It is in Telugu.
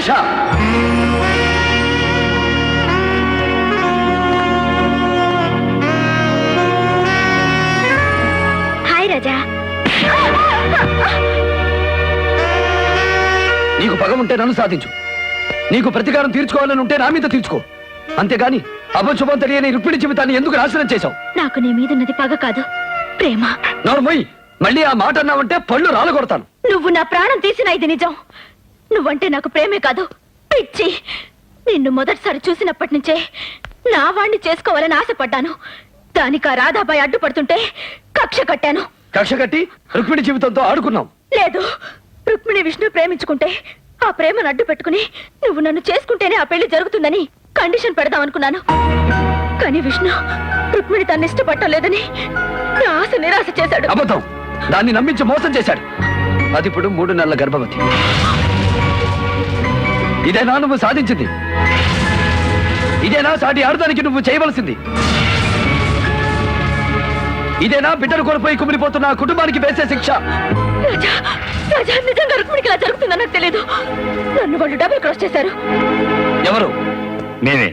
శిక్ష. హాయ్ రాజా. నీకు పగ ఉంటే నన్ను సాధించు, నీకు ప్రతీకారం తీర్చుకోవాలని ఉంటే నా మీద తీర్చుకో. అంతేగాని అభశుభం తెలియని రుక్మిణి జీవితాన్ని ఎందుకు నాశనం చేశావు? నాకు నీ మీదున్నది పగ కాదు, ప్రేమ. నోర్మోయ్, మళ్ళీ ఆ మాట అన్నావంటే పళ్ళు రాలగొడతాను. నువ్వు నా ప్రాణం తీసినా ఇది నిజం. నువ్వంటే నాకు ప్రేమే కాదు, పిచ్చి. నిన్ను మొదటిసారి చూసినప్పటి నుంచే నా వాణ్ణి చేసుకోవాలని ఆశపడ్డాను. దానికి ఆ రాధాబాయి అడ్డుపడుతుంటే కక్ష కట్టాను. కక్ష కట్టి రుక్మిణి జీవితంతో ఆడుకున్నావు. లేదు, రుక్మిణి విష్ణు ప్రేమించుకుంటే ఆ ప్రేమను అడ్డు పెట్టుకుని నువ్వు నన్ను చేసుకుంటేనే ఆ పెళ్లి జరుగుతుందని కండిషన్ పెడదాం అనుకున్నాను. కానీ విష్ణు రుక్మిణి తను ఇష్టపడటం లేదని నా ఆశ నిరాశ చేశాడు. అబద్ధం. దాన్ని నమ్మించి మోసం చేశాడు. అది ఇప్పుడు 3 నెలల గర్భవతి. ఇదేనా నువ్వు సాధించింది? ఇదేనా సాటి ఆడదానికి నువ్వు చేయవలసింది? ఇదేనా బిడ్డను కోల్పోయి కుమిలిపోతున్న ఆ కుటుంబానికి వేసే శిక్ష? రాజా, రాజా, నిజంగా రుక్మిణికి ఇలా జరుగుతుందని నాకు తెలియదు. నన్ను వాళ్ళు డబుల్ క్రాస్ చేశారు. ఎవరు? నేనే.